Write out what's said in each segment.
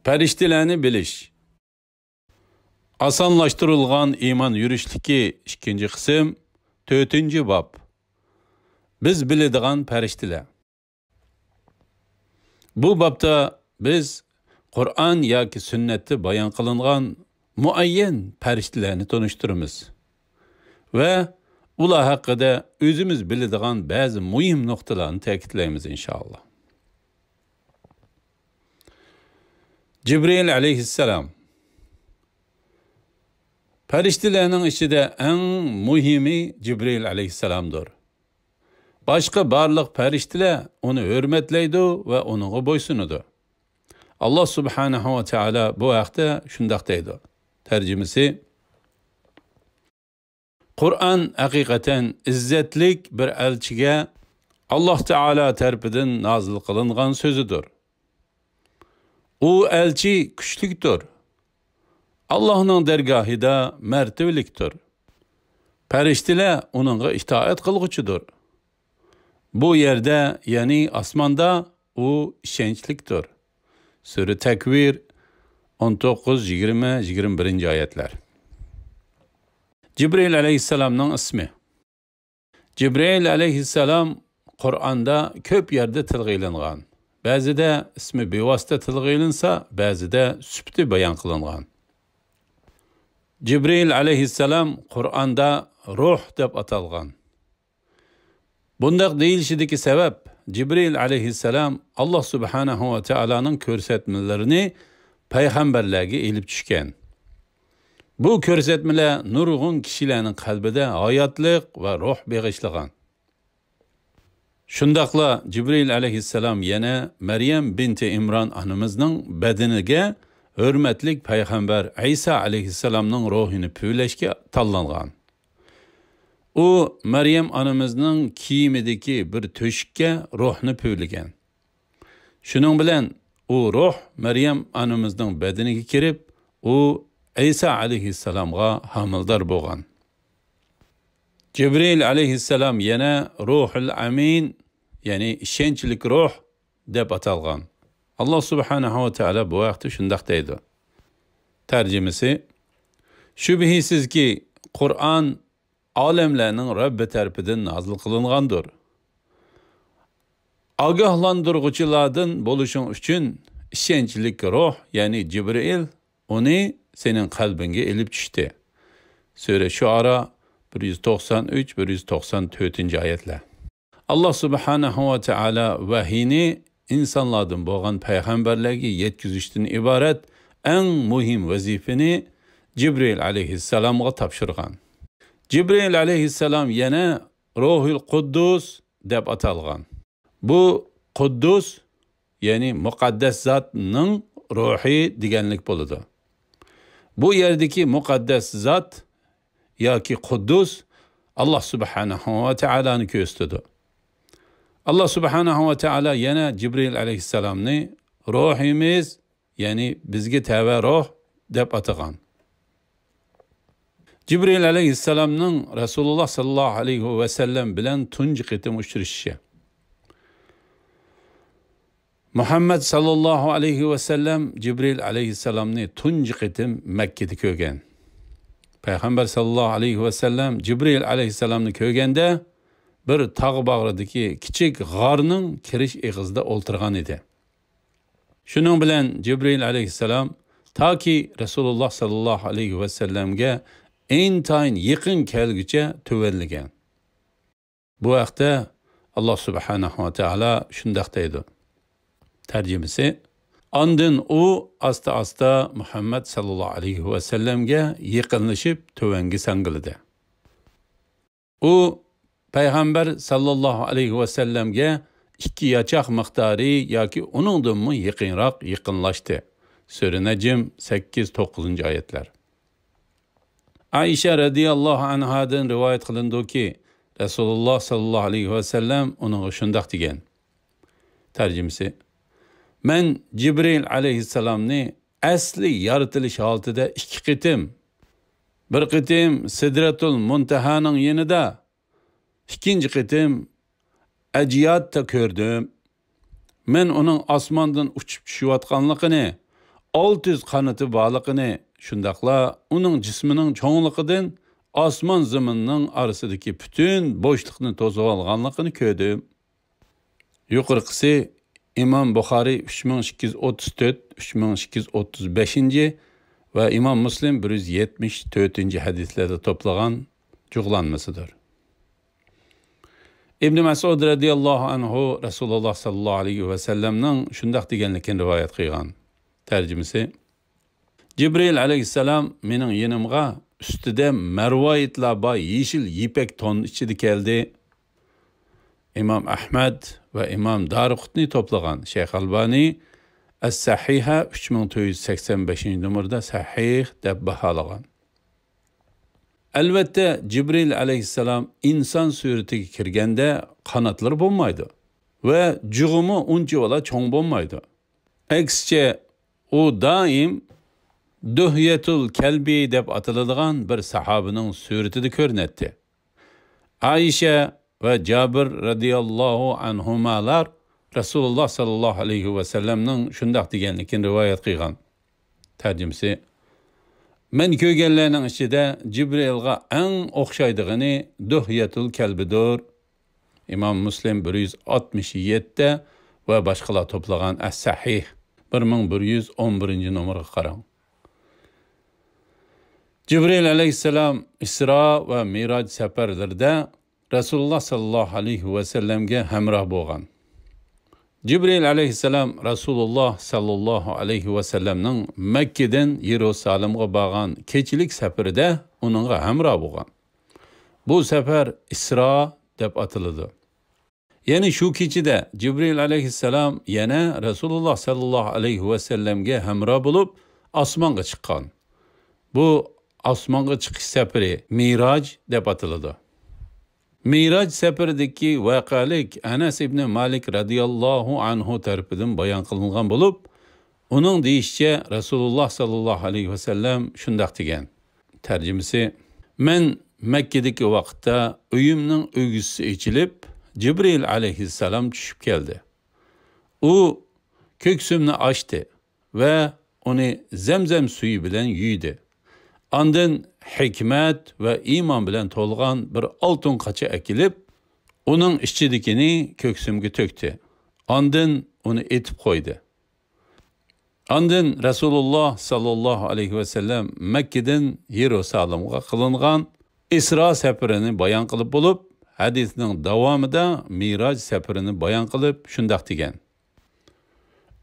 Periştilerini biliş. Asanlaştırılgan iman yürüşlüki 2. kısım 4. bab. Biz biladigan periştiler. Bu babda biz Kur'an yoki sünnetde bayon qilingan muayyen periştilerini tanıştırımız. Ve ular haqida özümüz biladigan bazı muhim noktalarını ta'kidlaymiz inşallah. Cibril aleyhisselam. Periştilerinin içinde en muhimi Cibril aleyhisselamdır. Başka barlıq periştiler onu hürmetleydi ve onun boysunudu. Allah subhanahu ve teala bu haqda şundaq deydi. Tercümesi: Kur'an hakikaten izzetlik bir elçiге Allah Teala tarafından nazil kılıngan sözüdür. O elçi güçlüktür. Allah'ın dergahida mertebeliktir. Periştiler onunla itaat kılgıçıdır. Bu yerde yani asmanda o işençliktir. Sure Tekvir 19, 20, 21. ayetler. Cibril aleyhisselam'ın ismi. Cibril aleyhisselam Kur'an'da köp yerde tilg'ilingan. Ba'zida ismi bevosita tilg'ilinsa, ba'zida sübti bayon qilingan. Cibril aleyhisselam Kur'an'da ruh deb atalgan. Bundaq deyilishidagi sebep Cibril aleyhisselam Allah subhanahu ve teala'nın ko'rsatmalarini payg'ambarlarga elib tushgan. Bu ko'rsatmalar nurg'un kishilarning qalbida hayotlik va ruh beg'ishlagan. Shundaqla Cibril aleyhisselam yana Maryam binti İmran anamizning badaniga hurmatlik payg'ambar İsa aleyhisselamning ruhini püylashga tanlangan. O Maryam anamizning kiyimidagi bir to'shikka ruhni püylagan. Shuning bilan o ruh Maryam anamizning badaniga kirib, o İsa aleyhisselamga hamildor bo'lgan. Cibril aleyhisselam yana ruhul amin, yani ishonchlik ruh deb atalgan. Allah subhanahu ve teala bu vaqtda shundaq deydi. Tercümesi: Şübhisizki Kur'an alemlerinin Rabbi tarafidan nazil qilingandir. Agahlandırgıçılardan bo'lishing uchun ishonchlik ruh, yani Cibril onu senin kalbinge elib tushdi. Sure Şuara 193-194. ayetler. Allah subhanahu ve teala vahiyni insanlardan bo'lgan payg'ambarlarga yetkazishdan iborat en muhim vazifani Cibril aleyhisselamga topshirgan. Cibril aleyhisselam yana Ruhul Quddus deb atalgan. Bu Quddus, yani muqaddas zatning ruhi deganlik bo'ladi. Bu yerdeki muqaddas zat yoki Quddus Allah subhanahu ve teala'ni ko'rsatdi. Allah subhanahu ve teala yana Cibril aleyhisselamni ruhimiz, yani bizga tava ruh deb atagan. Cibril aleyhisselamning Rasululloh sallallohu alayhi ve sellem bilan tunji qitim uchrashishi. Muhammed sallallahu aleyhi ve sellem Cibril aleyhisselamni tunji qitim Makkada ko'rgan. Payg'ambar sallallohu aleyhi ve sellem Cibril aleyhisselamni ko'rganda bir tog' bag'ridagi kichik g'orning kirish eg'izida o'ltirgan edi. Shuning bilan Cibril aleyhisselam taki Rasululloh sallallohu aleyhi ve sellemga intayin yaqin kelguncha tuvanlagan. Bu vaqtda Allah subhanahu ve teala shundaq deydi. Tercümesi: Andın o asta Muhammed sallallahu aleyhi ve sellemge yaqinlashib tuvanga sangildi. O Peygamber sallallahu aleyhi ve sellemge 2 yachoq miqdori yoki uningdanmi yaqinlashdi. Sure Necm 8-9. ayetler. Ayşe radiyallahu anhadan rivayet qilindi ki Rasululloh sallallahu aleyhi ve sellem onun shundaq degan. Tercümesi: Men Cibril aleyhisselamni asli yaratilish holatida 2 qitim, bir qitim Sidratul Muntahaning yanida, 2-nji qitim Aciyatda ko'rdim. Men onun asmandan uçup tushayotganligini, 600 qanati borligini, shundaqla uning jismining cho'ngligidan osmon zaminning orasidagi butun bo'shliqni to'sib olganligini ko'rdim. Yuqorqisi İmam Buxoriy 3234, 3235 ve İmam Müslim 174 hadislerde toplagan cuglanmasıdır. İbn Mas'ud radiyallahu anhu Resulullah sallallahu aleyhi ve sellem'nin şundaq deganligini rivayet qilgan. Tercümesi: Cibril aleyhisselam mening yenimga ustida marvoyitlar bor yeşil yipek ton ichida keldi. İmam Ahmed ve İmam Darqutni toplagan Şeyh Albani As-Sahiha 3485 numarada sahih deb baholagan. Albatta Cibril aleyhisselam inson suratiga kirganda qanotlari bo'lmaydi va jug'umi uncha cho'ng bo'lmaydi. Aksicha u doim Duhyatul Kalbi deb atiladigan bir sahobaning suratida ko'rinadi. Aisha ve Cabir radiyallahu anhumalar Resulullah sallallahu aleyhi ve sellem'nin şundaq deganligini rivayet qilgan. Tercümesi: Men ko'rganlarning ichida Cibrilga eng o'xshaydigani Duhyatul Kalbidir. İmam Müslim 167 ve başqalar toplagan As-Sahih 1111 numaraga qarang. Cibril aleyhisselam İsra ve Mirac seferlerinde Resulullah sallallahu aleyhi ve sellem'ge hemrah bo'lgan. Cibril aleyhisselam Resulullah sallallahu aleyhi ve sellem'nin Mekke'den Yerusalim'e borgan kechilik seferida onunla hemrah bo'lgan. Bu sefer İsra deb atiladi. Yani şu kechida Cibril aleyhisselam yana Resulullah sallallahu aleyhi ve sellem'ge hemrah bo'lib osmonga chiqqan. Bu osmonga chiqish seferi Mirac deb atiladi. Mirac seferideki vaqalik Anas ibn Malik radiyallahu anhu tarafidan bayon qilingan bo'lib, uning deyishicha Resulullah sallallahu aleyhi ve sellem shundaq degan. Tercümesi: Men Mekke'deki vaqtda uyimning o'g'isi ichilib, Cibril aleyhisselam tushib keldi. U ko'ksimni ochdi ve onu zemzem suyu bilan yuydi. Andın hikmet ve iman bilen tolgan bir altın qaça ekilip, onun içidikini köksümge töktü. Andın onu etip koydu. Andın Resulullah sallallahu aleyhi ve sellem Mekke'den Yerusalim'e kılıngan İsra seferini bayan kılıp bulup, hadisinin devamında Mirac seferini bayan kılıp şundaq degen.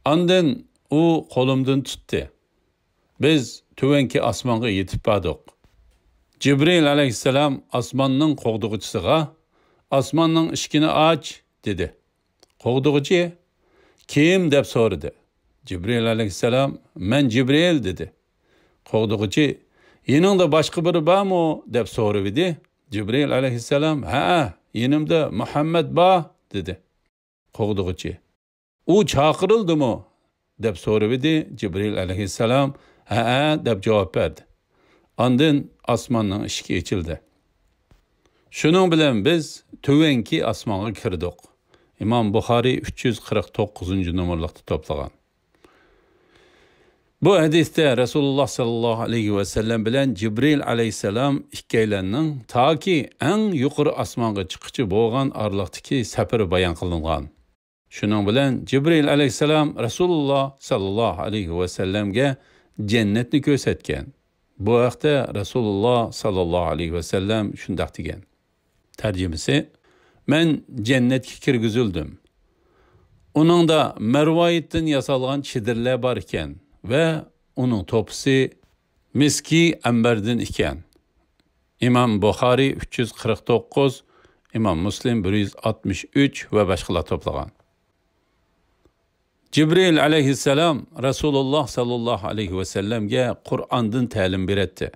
Andın o kolumdan tuttu. Biz tüvenki asmanga yetip bardık. Cibril aleyhisselam asmanның qoğduğuchisiga asmanның ishkini aç dedi. Qoğduğuchi kim deb so'radi. Cibril aleyhisselam men Cibril dedi. Qo'g'duğuchi yeningda boshqa biri bormi deb so'radi. Cibril aleyhisselam ha yenimda Muhammed bor dedi. Qo'g'duğuchi u chaqirildimi deb so'radi. Cibril aleyhisselam ha deb javob berdi. Andın asmanның ishki ochildi. Şunun bilen biz tövenki asmanga kirdik. İmam Buxoriy 349 numaralıqda toplagan. Bu hadiste Resulullah sallallahu aleyhi ve sellem bilen Cibril aleyhisselam ikkilanning taki en yuqori asmanga chiqishi bo'lgan araliqdagi safari bayon qilingan. Şunun bilen Cibril aleyhisselam Resulullah sallallahu aleyhi ve sellemge cennetni ko'rsatgan. Bu vaqtda Resulullah sallallahu aleyhi ve sellem shundaq degan. Tercümesi: Men cennetga kirgizildim. Uningda marvoyitdan yasalgan chidirlar bor ekan ve uning to'pisi miski ambardan ekan. İmam Buxoriy 349, İmam Müslim 163 ve başqalar toplagan. Cibril aleyhisselam Resulullah sallallahu aleyhi ve sellemge Kur'an'dan ta'lim beretti.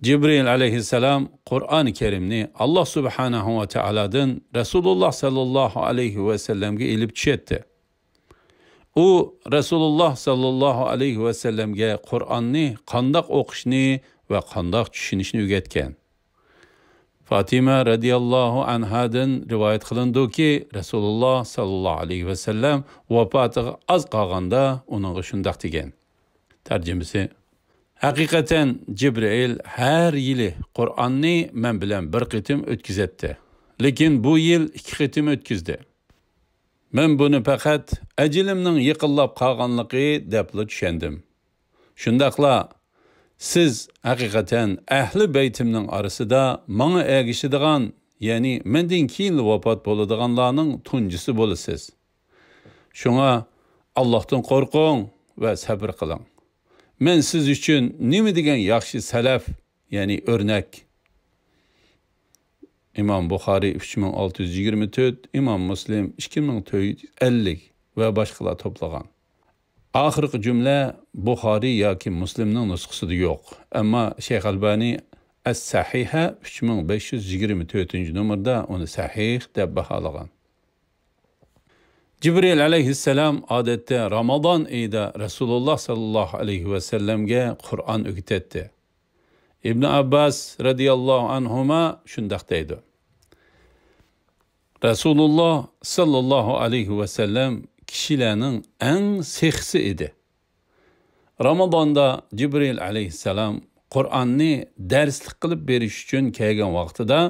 Cibril aleyhisselam Kur'an-ı Kerimni Allah subhanahu ve teala'dan Resulullah sallallahu aleyhi ve sellemge ilip düşetti. U Resulullah sallallahu aleyhi ve sellemge Kur'an'ni qandaq o'qishni ve qandaq tushunishni o'rgatgan. Fatima radiyallohu anhadan rivoyat qilindiki, Rasululloh sallallohu alayhi vasallam vafotiga oz qolganda uningga shundoq degan. Tarjimasi: Haqiqatan Jibril har yili Qur'onni men bilan bir qitim o'tkazatdi. Lekin bu yil 2 qitim o'tkazdi. Men buni faqat ajilimning yaqinlab qolganligi deb tushundim. Shundaqla siz haqiqatan ahli baytimning orasida menga ergishadigan, ya'ni mendan keyin vafot bo'ladiganlarning tunjisi bo'lasiz. Shunga Allohdan qo'rqing va sabr qiling. Men siz uchun nima degan yaxshi salaf, ya'ni o'rnak. İmam Buxoriy 3624, İmam Muslim 2450 ve başkalar toplagan. Ahirki cümle Buxoriy yoki Muslimning nusxasida yo'q. Ammo Şeyh Albani As-Sahiha 3524 numarda onu sahih deb baholagan. Jibril alayhissalom odatda Ramazon oyida Rasululloh sallallohu alayhi vasallamga Qur'on o'rgatdi. İbn Abbas radiyallohu anhuma shundoq deydi. Rasululloh sallallohu alayhi vasallam kishilarning eng sexsi edi. Ramazonda Jibril alayhissalom Qur'onni darslik qilib berish uchun kelgan vaqtida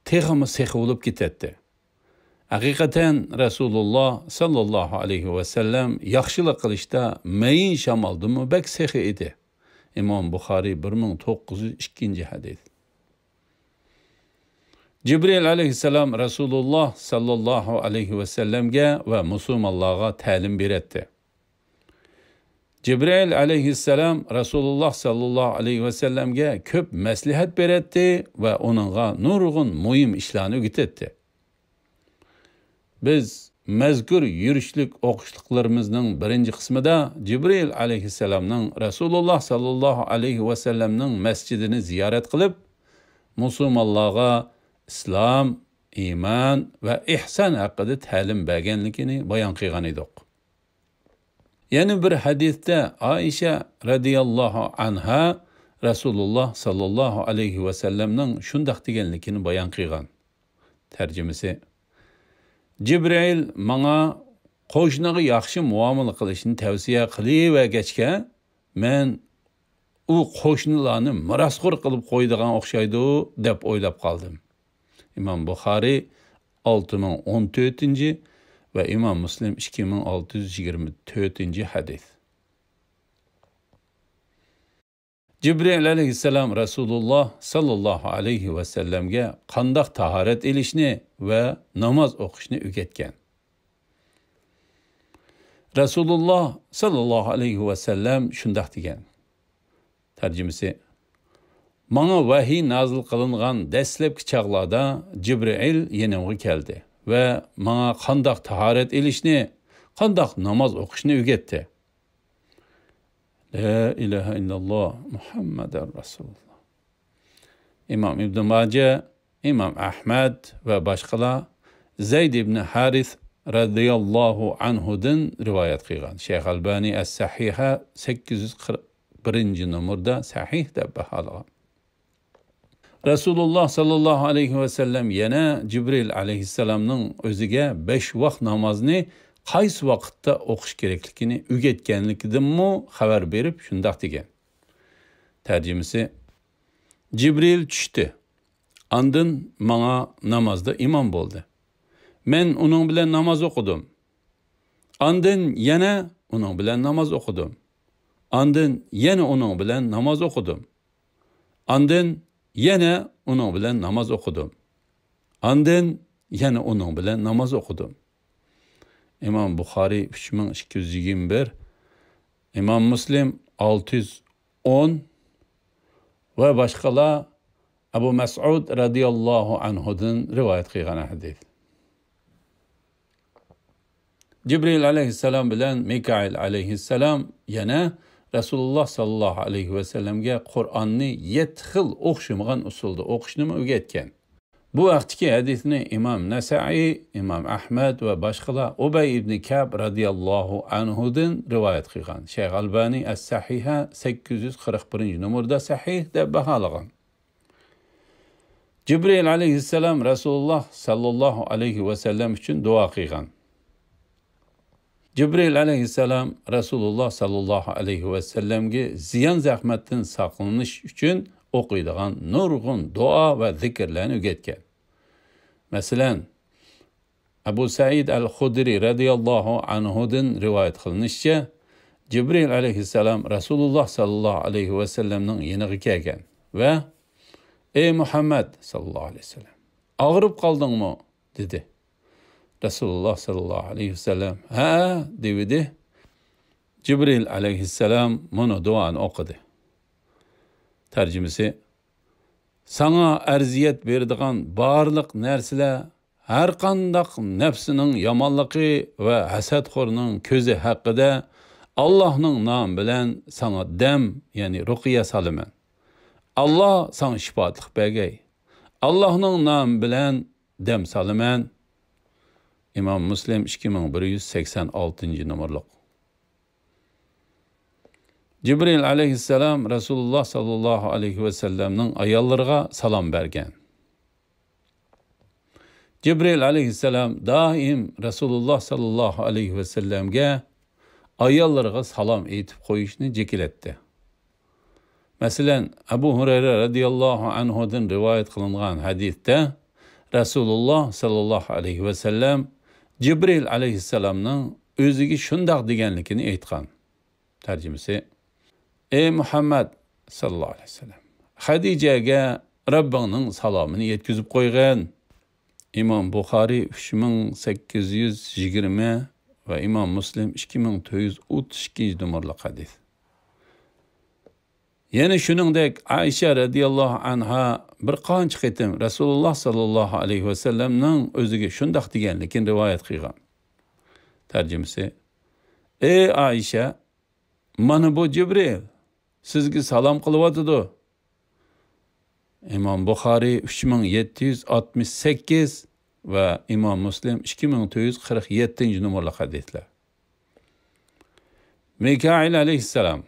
texmi sex bo'lib ketadi. Haqiqatan Rasululloh sallallohu alayhi vasallam yaxshilik qilishda mayin shamoldimi bak sex edi. İmam Buxoriy 1902 hadis. Jibril alayhissalom Rasululloh sallallohu alayhi vasallamga va musulmonlarga ta'lim berdi. Jibril alayhissalom Rasululloh sallallohu alayhi vasallamga ko'p maslahat berdi va uningga nurg'un muhim ishlarni o'rgatdi. Biz mazkur yurishlik o'qishliklarimizning birinchi qismida Jibril alayhissalomning Rasululloh sallallohu alayhi vasallamning masjidini ziyorat qilib, musulmonlarga islom, iymon va ihson haqida ta'lim berganligini bayon qilgan edik. Yana bir hadisda Aisha radhiyallohu anha Rasululloh sallallohu alayhi vasallamning shundoq deganligini bayon qilgan. Tarjimasi: Jibril menga qo'shniga yaxshi muomala qilishni tavsiya qilavergachga, men u qo'shnilarni mirosxo'r qilib qo'ydigan o'xshaydi deb o'ylab qoldim. İmam Buxoriy 6014 ve İmam Muslim 2624 hadis. Jibril alayhissalom Rasululloh sallallohu alayhi vasallamga qandoq tahorat elishni va namoz o'qishni o'rgatgan. Rasululloh sallallohu alayhi vasallam shundoq degan. Tarjimasi: Bana vahiy nazil qilingan dastlabki chaqlarda Jibril yanamga keldi ve bana qandoq tahorat elishni, qandoq namoz o'qishni o'rgatdi. La ilaha illalloh Muhammadur Rasululloh. İmam İbn Majah, İmam Ahmad ve başkalar Zayd ibn Haris radıyallahu anhudan rivayet qilgan. Şeyh Albani As-Sahiha 841 numarda sahih deb baholagan. Rasululloh sallallohu alayhi vasallam yana Jibril alayhissalomning o'ziga 5 vaqt namozni qaysi vaqtda o'qish kerakligini o'rgatganligidanmi xabar berib shundoq degan. Tarjimasi: Jibril tushdi. Andin menga namozda imom bo'ldi. Men uning bilan namoz o'qidim. Andin yana uning bilan namoz o'qidim. Andin yana uning bilan namoz o'qidim. Andin yana uning bilan namoz o'qidim. Andin yana uning bilan namoz o'qidim. İmam Buxoriy 3221, İmam Muslim 610 ve başkalar Abu Mas'ud radıyallahu anhudan rivayet qilgan hadis. Jibril alayhissalom bilan Mikail alayhissalom yana Rasululloh sallallohu alayhi vasallamga Qur'onni 7 xil o'xshamagan usulda o'qishni o'rgatgan. Bu vaqtdagi hadisni İmam Nasai, İmam Ahmad ve başkalar Ubay ibn Ka'b radıyallahu anhudan rivayet qilgan. Şeyh Albani As-Sahiha 841 numarda sahih deb baholagan. Cibril aleyhisselam Resulullah sallallahu aleyhi ve sellem için dua qilgan. Cibril aleyhisselam Resulullah sallallahu aleyhi ve sellemge ziyan zahmettin saqlanish uchun o'qiydigan nurg'un dua ve zikrlarni o'rgatgan. Masalan, Abu Said al-Khudri radıyallahu anhudan rivayet qilinishicha, Cibril aleyhisselam Resulullah sallallahu aleyhi ve sellemning yeniga kelgan ve "Ey Muhammed sallallahu aleyhi ve sellem, ağrıp qaldingmi?" dedi. Resulullah sallallahu aleyhi ve sellem "Ha" dedi. Cibril aleyhisselam bunu duanı okudu. Tercümesi: "Sana erziyet berdigan barliq narsalar har qandaq nafsining yomonligi va hasadxo'rning ko'zi haqida Allah'ның namı bilan sana dem, yani ruqiya salaman. Allah sana şifatlik bergey. Allah'ның namı bilan dem salaman." İmam Müslim 2186 numaralı. Cibril aleyhisselam Resulullah sallallahu aleyhi ve sellem'nin ayollarına salam bergen. Cibril aleyhisselam daim Resulullah sallallahu aleyhi ve sellem'ge ayollarına salam etip koyuşunu cekiletti. Mesela Ebu Hureyre radıyallahu anhu'dan rivayet kılınan hadiste Resulullah sallallahu aleyhi ve sellem Cibril aleyhisselam'ның özüge şundaq deganligini aytgan. Tercümesi: "Ey Muhammed sallallahu aleyhi ve sellem, Hadice'ge Rabbinin salamını yetkizip koygan." İmam Bukhari 3820 ve İmam Müslim 2432 numaralı hadis. Yani shuningdek Ayşe radıyallahu anha bir qancha qitim Resulullah sallallahu aleyhi ve sellem'ning o'ziga shundaq deganligini rivoyat qilgan. Tercümesi: "Ey Ayşe, mana bu Cibril sizga salom qilyotidi." İmam Bukhari 3768 ve İmam Müslim 2447 numaralı hadisler. Mikail aleyhisselam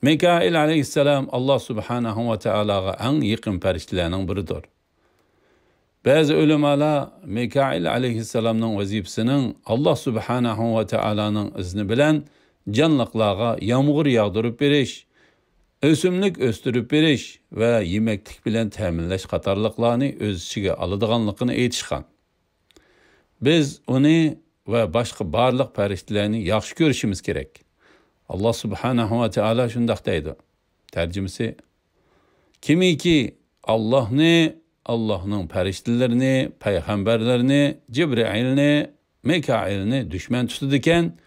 Mikail aleyhisselam Allah subhanahu ve teala'ga en yakın periştilerinin biridir. Bazı ulemalar Mikail aleyhisselamның vazifesinin Allah subhanahu ve teala'nın izni bilen canlıqlarga yağmur yağdırıp beriş, ösümlük östürüp beriş ve yemeklik bilen təminləş qatarlıqlarını öz içige alıdığanlıqını aytışqan. Biz onu ve başka barlıq periştilerini yaxşı görüşümüz gerek. Allah subhanahu ve teala şundaq deydi. Tercümesi: "Kimiki Allah'ның periştilerini, peygamberlerini, Cibril'ni, Mikail'ni düşman tutudiken,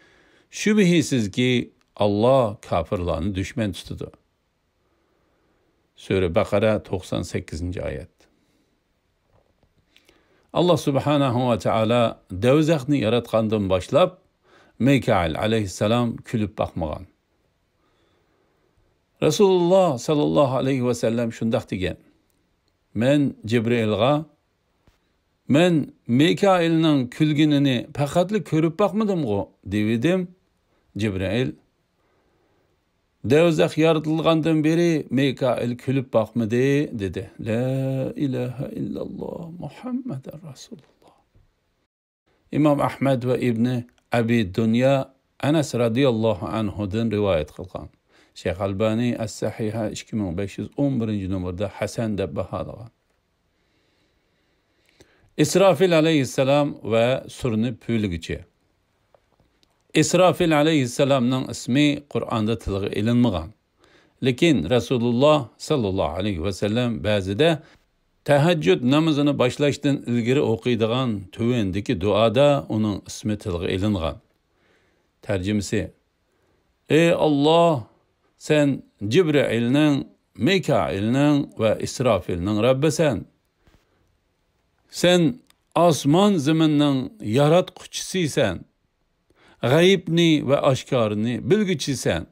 şübihisiz ki Allah kafirlarını düşman tutudu." Sure Bakara 98. ayet. Allah subhanahu ve teala dövzaqni yaratqandan başlap Mikail aleyhisselam külüp bakmagan. Resulullah sallallahu aleyhi ve sellem şundaq degan: "Men Cibril'ga men Mikail'ning külginini faqatli ko'rib bakmadim-go" dedim. Cibril: "Dövzaq yaratilgandan beri Mikail külüp bakmadı" dedi. La ilahe illallah Muhammeden Resulullah. İmam Ahmed ve İbni Abi Dünya Enes radıyallahu anhu'dan rivayet kılgan. Şeyh Albani Es-Sahiha 2511 numarada Hasan deb bahalagan. İsrafil aleyhisselam ve surni püylügichi. İsrafil aleyhisselamның ismi Kur'an'da tilg'i ilinmagan. Lekin Resulullah sallallahu aleyhi ve sellem ba'zida tahajjud namazini başlashdan ilgari o'qiydigan tuvendiki duoda uning ismi tilg'i ilingan. Tercümesi: "Ey Allah, sen Cibril'ning, Mikail'ning ve İsrafil'ning Rabbisan. Sen osmon zaminning yaratquchisisan. G'ayibni ve aşkarını bilgichisen.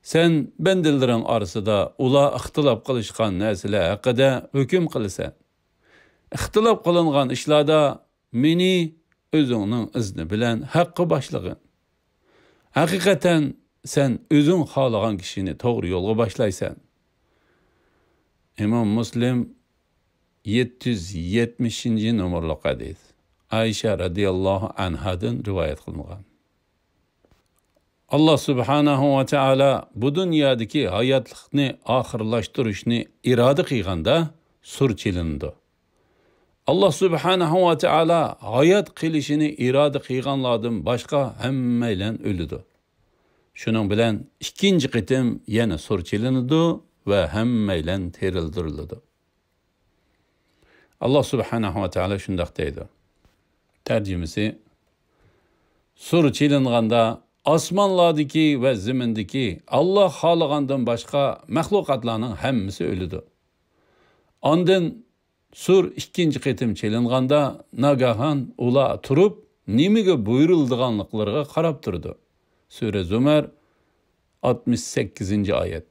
Sen bendilerin arasida ula ixtilop qilishgan narsalar haqida hukm qilasan. İxtilop qilingan ishlarda meni o'zingning izni bilan haqqi boshlig'in. Haqiqatan sen o'zing xohlagan kishini to'g'ri yo'lga boshlaysan. İmam Muslim 770. numaralı hadis. Ayşe radıyallahu anhadan rivayet kılıngan. Allah subhanahu ve taala bu dünyadaki hayatlıkni ahırlaştırışni irade kıyganda sur çilindi. Allah subhanahu ve taala hayat kılışını irade kıyganlardan başka hemmeyle ölüdü. Şunun bilen ikinci qitim yana sur çilindi ve hemmeyle terildirildi. Allah subhanahu ve taala şundaq deydi. Tercümesi: sur çilinganda asmanlardaki ve zimindeki Allah halagandan başka mahlukatlarning hammasi ölüdü. Ondan sur ikinci qitim çilinganda nagahan ula turup nimege buyurildiganliklariga qarab turdi. Sure Zumar 68. ayet.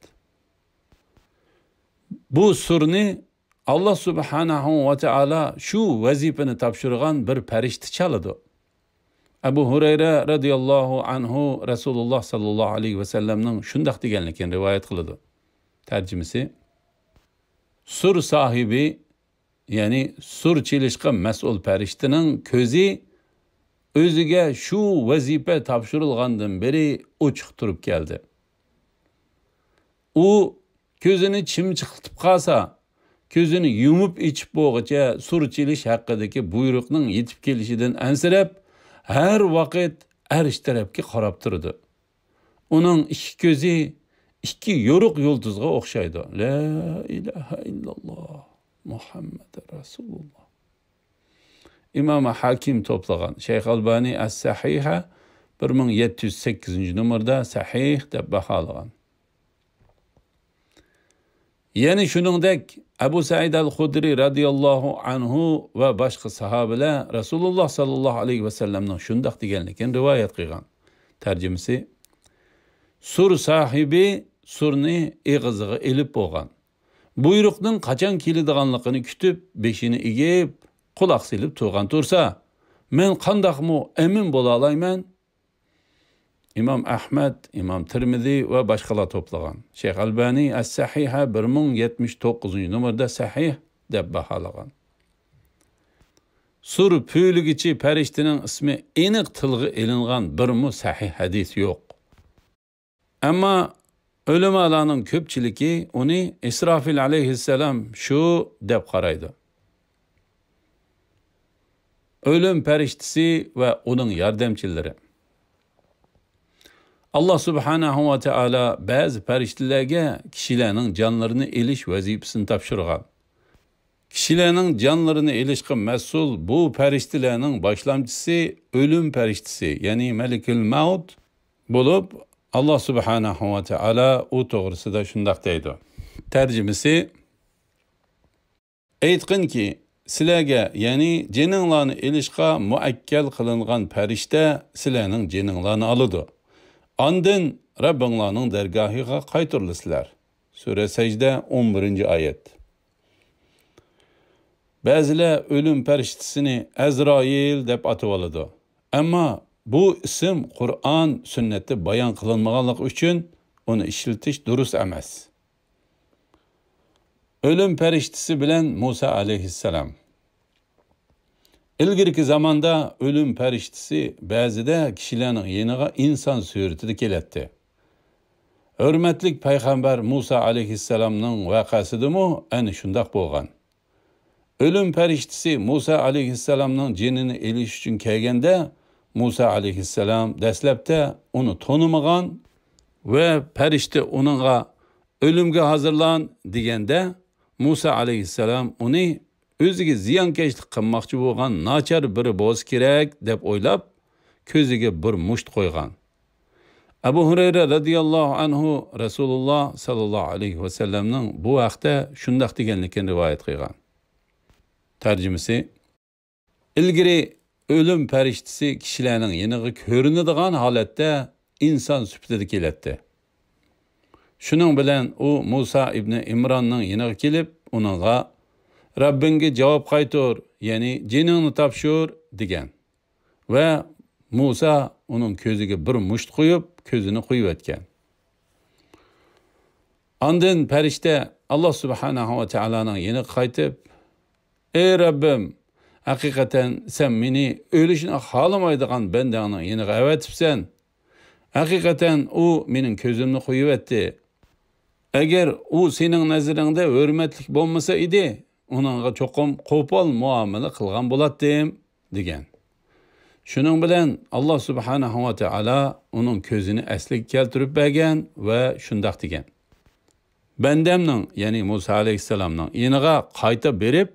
Bu surni Allah subhanahu ve taala şu vazifeni tapşırgan bir perişti çalıdı. Abu Hurayra radıyallahu anhu Resulullah sallallahu aleyhi ve sellem'nin şundaq deganligini rivayet kılıdı. Tercümesi: sur sahibi, yani sur çelişqi mas'ul periştinin közü özüge şu vazife tapşırılgandan beri uçuq turup geldi. O közünü çimçiqtip qalsa, közünü yumup içip boğaça sur çeliş haqqidagi buyruqning yetip kelişidan ansirab, her vakit arsh tarafga qarab turdi. Uning iki ko'zi iki yoruq yulduzga o'xshaydi. La ilaha illalloh Muhammed Rasulullah. İmam Hakim toplagan Şeyh Albani As-Sahiha 1708. numarda sahih deb baholagan. Yani shuningdek Abu Said al-Khudri radıyallahu anhu ve başka sahabeler Resulullah sallallahu aleyhi ve sellem'nin şundaq deganligini rivayet qilgan. Tercümesi: sur sahibi surni eg'iziga elib bo'lgan. Buyruqning qachon keladiganligini kutib, beshini egib, quloq silib turgan tursa, men qandaqmi emin bo'la olayman? İmam Ahmed, İmam Tirmizi ve başkalar toplagan. Şeyh Albani As-Sahiha 1079. numarada sahih deb baholagan. Sur püylügichi periştinin ismi aniq tilga elingan birmu sahih hadis yok. Ama ulamalarning ko'pchiligi uni İsrafil aleyhisselam şu deb qaraydi. Ölüm periştisi ve onun yardımcıları. Allah subhanahu ve taala bazı periştelerge kişilerning canlarını elish vazifasini topshirgan. Kişilerning canlarını elishga mas'ul bu periştelerning boshlamchisi ölüm periştesi, yani Melikul Maut bulup Allah subhanahu ve taala o to'g'risida shundaq deydi. Tercümesi: aytqinki, sizlarga, yani jininglarni elishga muakkal qilingan perişte sizlarning jininglarni oladi. Andın Rabbinglarning dergahiga qaytirilisizlar. Sure Secde 11. ayet. Bazılar ölüm periştisini Azrail deb atib oladi. Ama bu isim Kur'an sünneti bayan qilinmaganligi uchun onu ishiltish durust emas. Ölüm periştisi bilen Musa aleyhisselam. İlgirki zamanda ölüm periştisi bazıda kişilerin yeniga insan suretida keletdi. Hürmetlik Peygamber Musa aleyhisselamның vaqasidimi ani shundaq bo'lgan. Ölüm periştisi Musa aleyhisselamның jinini elish uchun kelganda Musa aleyhisselam dastlabda uni tonimagan ve perişte onunğa ölümge hazırlan deganda Musa aleyhisselam uni o'ziga ziyonkashlik qilmoqchi bo'lgan nachar biri bo'lsa kerak deb o'ylab ko'ziga bir musht qo'ygan. Abu Hurayra radıyallahu anhu Resulullah sallallahu aleyhi ve sellem'nin bu vaqtda shundaq deganligini rivoyat qilgan. Tercümesi: ilgari ölüm periştisi kişilerning yeniga ko'rinadigan holatda inson sifatida kelatdi. Shuning bilan u Musa ibn Imronning yeniga kelib, uningga Rabbinge cevap qaytar, yani jiningni topshir degan. Ve Musa onun ko'ziga bir musht qo'yib, ko'zini qo'yib etgan. Ondan perişte Allah subhanahu va taoloning yana qaytib, ey Rabbim, haqiqatan sen meni o'lishni xohlamaydigan bandangning yeniga avatibsan. Haqiqatan u mening ko'zimni qo'yibdi. Agar u sening nazaringda hurmatli bo'lmasa edi, uningga cho'qim qo'pol muomala qilgan bo'lardim degan. Shuning bilan Alloh subhanahu va taolo uning ko'zini asliga keltirib bergan va shundoq degan. Bandamning, ya'ni Musa alayhissalomning yeniga qayta berib,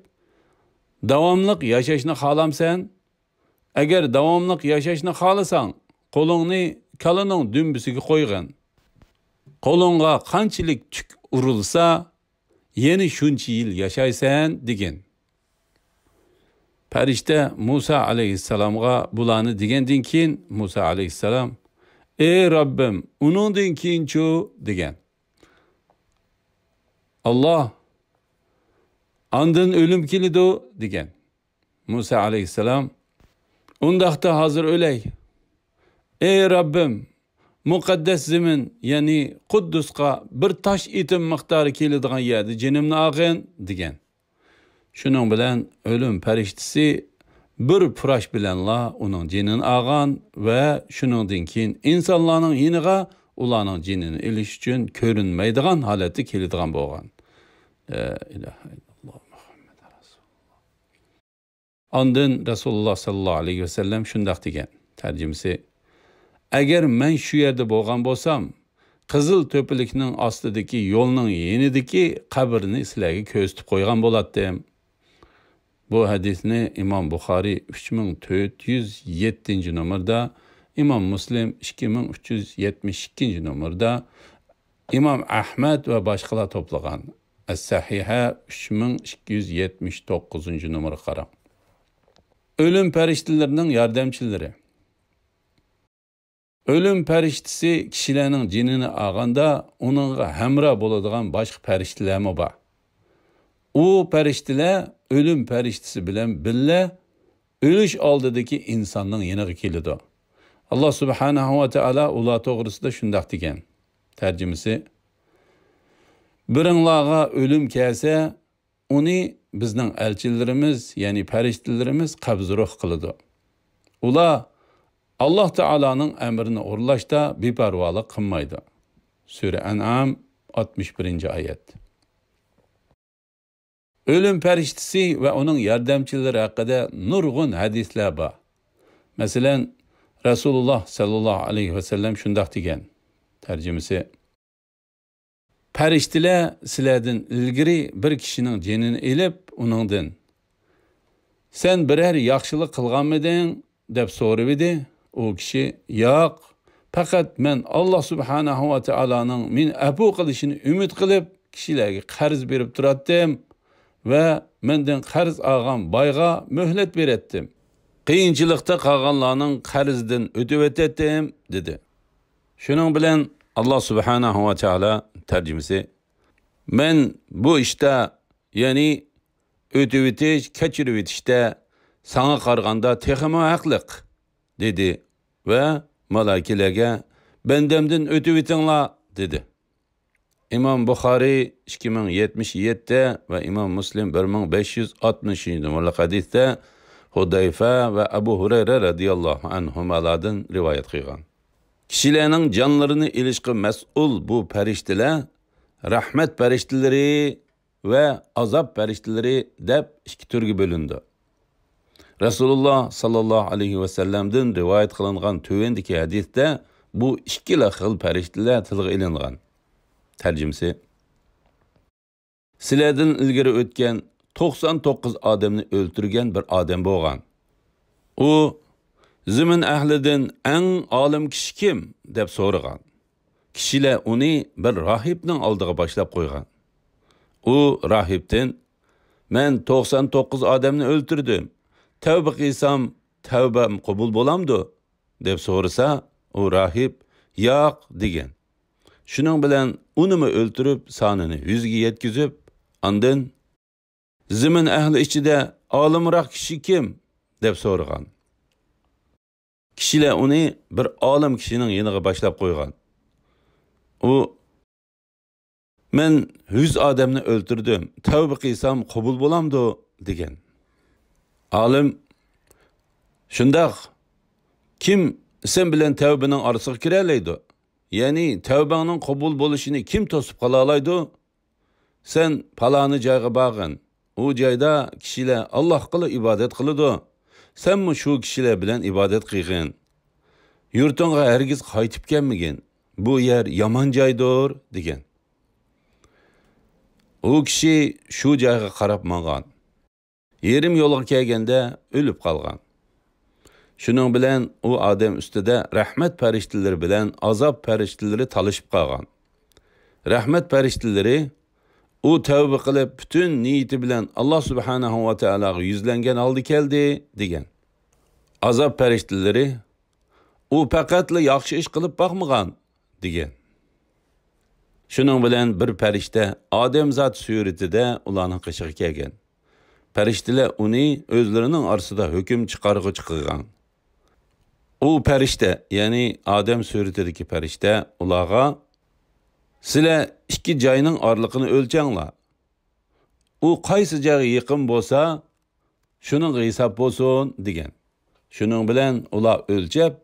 davomliq yashashni xohlamsan? Agar davomliq yashashni xohlasang, qo'lingni kalining dumbisiga qo'ygan. Qo'lingga qanchalik tuk urilsa, yeni shuncha yil yashaysan degan. Farishta Musa alayhissalomga bularni degandan keyin Musa alayhissalom, ey Rabbim, uningdan keyinchu degan. Allah andın ölüm kilidu degan. Musa alayhissalom, undaqda hozir o'lay. Ey Rabbim, muqaddas zemin, ya'ni Quddusqa bir tosh etim miqdori keladigan yerda jinimni olgin degan. Shuning bilan o'lim farishtasi bir purash bilanla uning jinini olgan va shuningdan keyin insonlarning yeniga ularning jinini elish uchun ko'rinmaydigan holatda keladigan bo'lgan. La ilaha illalloh Muhammad rasululloh. Ondan Rasululloh sallallohu alayhi vasallam shundoq degan. Tarjimasi: agar men shu yerda bo'lgan bo'lsam, Qizil to'pilikning ostidagi yo'lning yenidagi qabrni sizlarga ko'rsatib qo'ygan bo'lardim. Bu hadisni İmam Buxoriy 3407 numarda, İmam Muslim 2372 numarda, İmam Ahmad va boshqalar to'plagan. As-Sahiha 3279 numara qarang. O'lim farishtalarining yordamchilari. O'lim farishtasi kishilarning jinini olganda uningga hamroh bo'ladigan boshqa farishtalarmi bor. U farishtalar o'lim farishtasi bilan birga o'lish oldidagi insonning yeniga keladi. Alloh subhanahu va taolo ular to'g'risida shundoq degan. Tarjimasi: biringlarga o'lim kelsa, uni bizning elchilarimiz, ya'ni farishtalarimiz qabz ruh qiladi. Ular Allah Teala'nın emrini o'rlashda beparvolik qilmaydi. Sura An'am 61. ayet. O'lim farishtasi va uning yordamchilari haqida nurg'un hadislar bor. Masalan, Rasululloh sallallohu alayhi vasallam shundoq degan. Tarjimasi: farishtalar sizlardan ilgari bir kishining jinini elib, uningdan sen biror yaxshilik qilganmiding deb so'rab edi. O kishi: yo'q, faqat men Alloh subhanahu va taoloning men afu qilishini umid qilib kishilarga qarz berib turatdim va mendan qarz olgan boyga muhlat beratdim. Qiyinchilikda qolganlarning qarzidan o'tib o'tdim dedi. Shuning bilan Alloh subhanahu va taolo tarjimasi: men bu ishda, ya'ni o'tib o'tish, kechirib o'tishda sana qaraganda texmo haqliq dedi ve malaikalarga bendemden o'tib o'tinglar dedi. İmam Buxoriy 2077 ve İmam Muslim 1560 numaralı hadisde Hudayfa ve Abu Hurayra radıyallahu anhumalardan rivayet qilgan. Kishilarning jonlarini ilishga mas'ul bu farishtalar rahmat farishtalari ve azab farishtalari deb ikki turga bo'lindi. Rasululloh sallallohu alayhi ve sellem'den rivayet qilingan tövendeki hadisde bu ikkila xil farishtalar tilga ilingan. Tarjimasi: sizlardan ilgari o'tgan 99 odamni o'ltirgan bir odam bo'lgan. U zimin ahlidan eng olim kishi kim deb so'ragan. Kishilar uni bir rohibning oldiga boshlab qo'ygan. U rohibdan: men 99 odamni o'ltirdim. Tavba qilsam tavbam qabul bo'lamdi deb so'rasa, u rohib yo'q degan. Shuning bilan unimi o'ltirib, sonini 100 ga yetkazib, ondan zimin ahli ichida olimroq kishi kim deb so'ragan. Kishilar uni bir olim kishining yeniga boshlab qo'ygan. U: Men 100 odamni o'ltirdim. Tavba qilsam qabul bo'lamdi degan. Olim shundaq kim sen bilan tavbaning orasiga kira oladi? Ya'ni tavbaning qabul bo'lishini kim to'sib qola oladi? Sen palani joyga borgin. U joyda kishilar Alloh qilib ibodat qiladi. Sen mi shu kishilar bilan ibodat qilgin? Yurtingga hargiz qaytib kelmagin. Bu yer yomon joydir degan. U kishi shu joyga qarab mangan. Yerim yo'lga kelganda o'lib qolgan. Shuning bilan u odam ustida rahmat farishtalari bilan azob farishtalari talishib qolgan. Rahmat farishtalari u tavba qilib butun niyati bilan Alloh subhanahu va taologa yuzlangan holda keldi degan. Azob farishtalari u faqatla yaxshi ish qilib boqmagan degan. Shuning bilan bir farishta odamzot suratida ularning qishiga kelgan. Farishtalar uni o'zlarining orasida hukm chiqarg'uchi qilgan. U farishta, ya'ni odam suratidagi farishta ularga sizlar ikki joyning orliqini o'lchanglar. U qaysi joyga yaqin bo'lsa, shuning hisob bo'lsin degan. Shuning bilan ular o'lchab,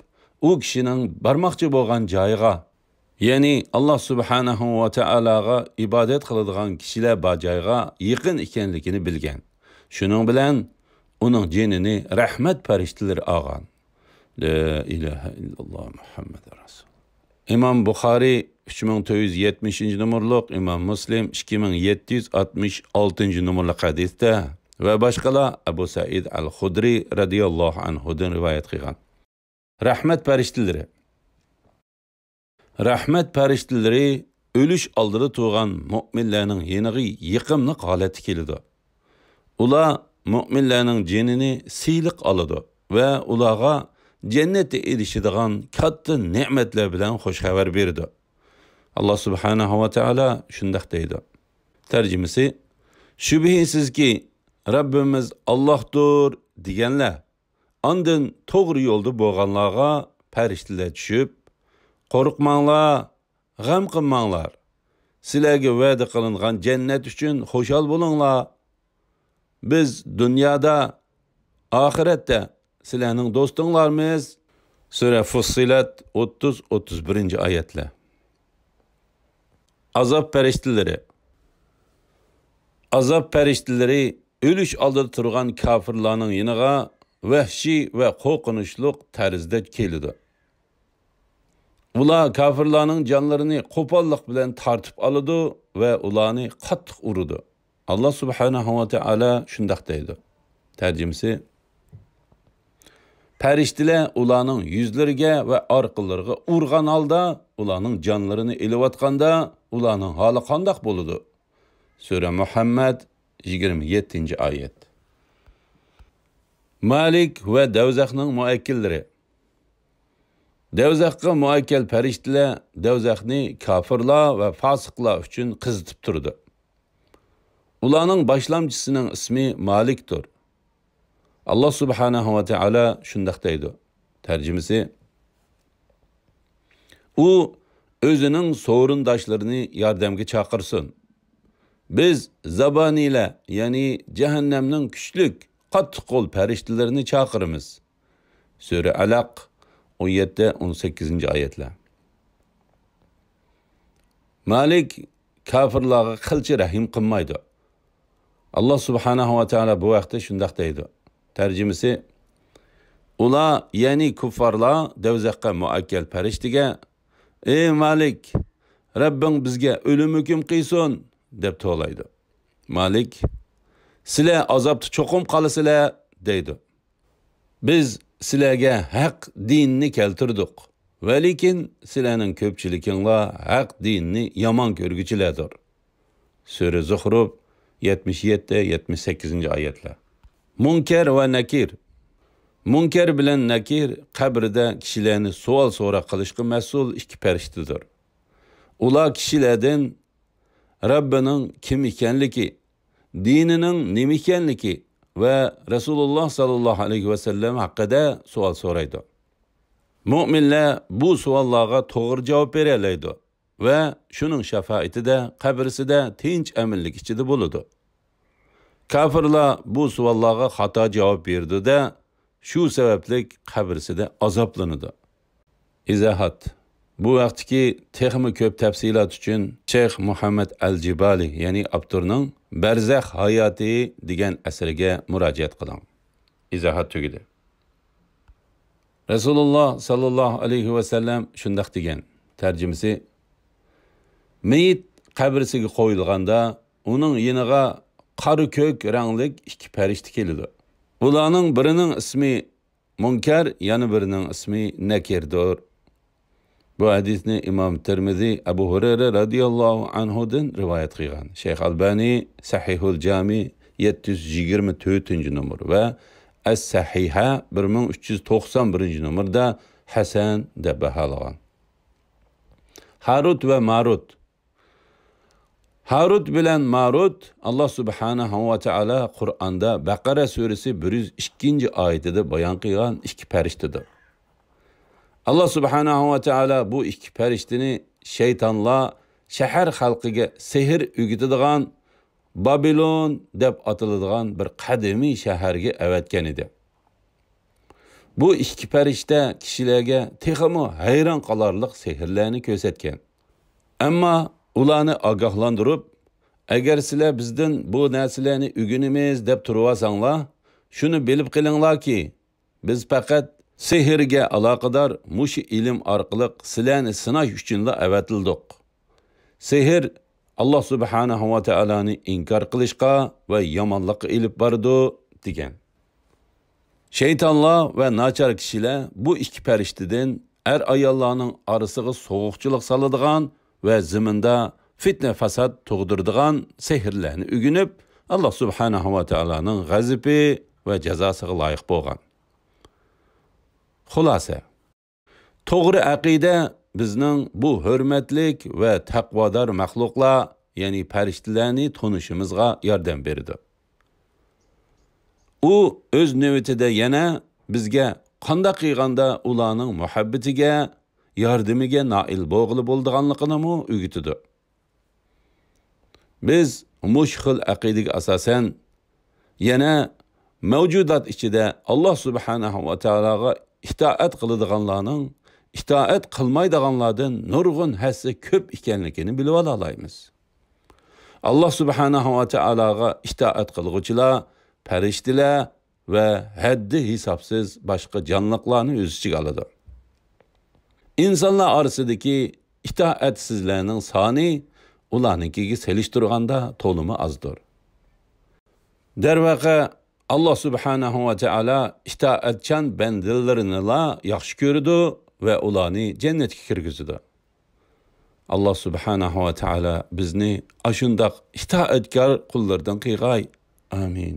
u kishining barmoqchi bo'lgan joyiga, ya'ni Alloh subhanahu va taologa ibodat qiladigan kishilar bor joyga yaqin ekanligini bilgan. Shuning bilan uning jinini rahmat farishtalari olgan. La ilaha illalloh Muhammad rasul. İmam Buxoriy 3470 numaralı, İmam Muslim 2766 numaralı hadisde ve başkalar Abu Said al-Hudri radıyallahu anhu'dan rivayet qilgan. Rahmet farishtalari. Rahmet farishtalari ölüş aldırı tuğan mu'minlarning yeniği yıqımlı holatga keladi. Ular mu'minlarning jinini siyliq oladi ve ularga cennete erişidigan katta nimetler bilen hoş haber berdi. Allah subhanahu wa ta'ala şundaq deydi. Tercümesi, şübihisiz ki Rabbimiz Allah'dır degenler, andın doğru yolda boğanlarga periştiler düşüp, korkmanlar, gam qılmanlar, sizlerge vədə qılınğan cennet üçün hoşal bulunlar. Biz dünyada, ahirette sizlerinin dostunlarımız. Sure Fussilat 30-31. ayetler. Azap periştileri. Azap periştileri ölüş aldığı turgan kafirlarının yanıga vahşi ve korkunçluk tarzda kelidi. Ular kafirlarning canlarını qo'pollik bilan tartib oladi ve ularni qattiq urdi. Allah subhanahu wa ta'ala shundaq deydi. Tercümesi, Periştiler ularning yüzleriga ve arqalariga urgan halda ularning canlarını elivatqanda ularning hali qandaq bo'ladi. Sure Muhammed 27. ayet. Malik ve Devzaqning muakkillari. Devzaqqa muakkal periştiler Devzaqni kafirlar ve fasıqlar üçün qizitib turdi. Ularning başlamchisining ismi Malikdir. Allah subhanahu wa ta'ala shundaq deydi. Tercümesi, u özünün so'rindoshlarını yordamga chaqirsın. Biz zabaniyle, yani cehennemning kuchlik, qattiq qo'l farishtalarini chaqiramiz. Sure Alaq 17-18 ayetler. Malik kafirlarga qilchi rahim qilmaydi. Allah subhanahu wa ta'ala bu vaqtda shundaq deydi. Tercümesi, ular, yani kuffarlar Devzaqqa muakkal farishtaga, ey Malik, Rabbing bizga o'lim hukm qilsin deb to'laydi. Malik, sizlar azobda cho'qim qolasizlar deydi. Biz sizlarga haq dinni keltirdik. Va lekin sizlarning ko'pchiliginglar haq dinni yomon ko'rguchilardir. Sure Zuhruf 77-78 ayetler. Munkar ve nakir. Munkar bilan nakir qabrida kishilarni savol so'ra qilishga mas'ul ikki farishtadir. Ular kishilardan Rabbining kim ekanligi, dinining nima ekanligi va Rasululloh sallallohu alayhi va sallam haqida savol so'raydi. Mu'minlar bu savollarga to'g'ri javob bera oladi ve şunun şefaatide kabriside tinç eminlik içinde buludu. Kafirlar bu suallarga hata cevap verdi de şu sebeplik kabriside azaplanıdı. İzahat. Bu vaqtki texmi köp tafsilat uchun Şeyh Muhammad al-Jibali, ya'ni Abturning Barzax hayoti degan asriga murojaat qiling. Izohat tugidi. Rasululloh sallallohu alayhi va sallam shundoq degan. Tarjimasi: Meyit qabrisiga qo'yilganda uning yiniga qora ko'k ranglik ikki farishta keladi. Ularning birining ismi Munkar, yana birining ismi Nakirdir. Bu hadisni İmam Tirmizi Abu Hurayra radıyallahu anhudan rivayet qilgan. Şeyh Albani Sahihul Jami 724 numar ve As-Sahiha 1391 numarda Hasan deb baholagan. Harut ve Marut. Harut bilan Marut Allah subhanahu va taala Qur'onda Baqara surasi 102 oyatida bayon qilgan ikki farishtadir. Allah subhanahu wa ta'ala bu iki farishtaning şeytanlar shahar xalqiga sehr o'gitadigan Babilon deb atiladigan bir qadimiy shaharga avatgan edi. Bu iki farishta kishilarga texmo hayron qolarlik sehrlarni ko'rsatgan. Ammo ularni ogohlantirib, agar sizlar bizdan bu narsalarni o'rganamiz deb turasanglar, shuni bilib qilinglarki, biz faqat sehrga aloqador mushi ilm orqali sizlarni sinash uchunla avatildik. Sehr Allah subhanahu va taolani inkor qilishga va yomonlikqa ilib bordi degan. Şeytanlar ve nachar kishilar bu iki farishtadan ayollarning orasiga sovuqchilik soladigan ve ziminda fitne fasad tug'diradigan sehrlarni o'rganib, Allah subhanahu va taolaning g'azabi ve jazosiga loyiq bo'lgan. Xulasa, to'g'ri aqida bizning bu hurmatlik ve taqvodor maxluqlar, ya'ni farishtalarni tunishimizga yordam berdi. U o'z navbatida yana bizga qanday qilganda ularning muhabbatiga, yordamiga nail bo'lganligini o'rgatdi. Biz mush xil aqidaga asosan yana mavjudot ichida Allah subhanahu va taologa itoat qiladiganlarning itoat qilmaydiganlardan nurg'un hassi ko'p ekanligini bilib olaymiz. Allah subhanahu va taologa itoat qilguvchilar farishtalar ve haddi hisobsiz boshqa jonliqlarni o'z ichiga oladi. İnsanlar orasidagi itoatsizlarning soni ularnikiga selishtirganda to'limi azdir. Darvaqa Allah subhanahu va taolo itoatchan bandalarni yaxshi ko'rdi ve ularni jannatga kirgizdi. Allah subhanahu va taolo bizni ashundaq itoatkor qullardan qilg'ay. Amin.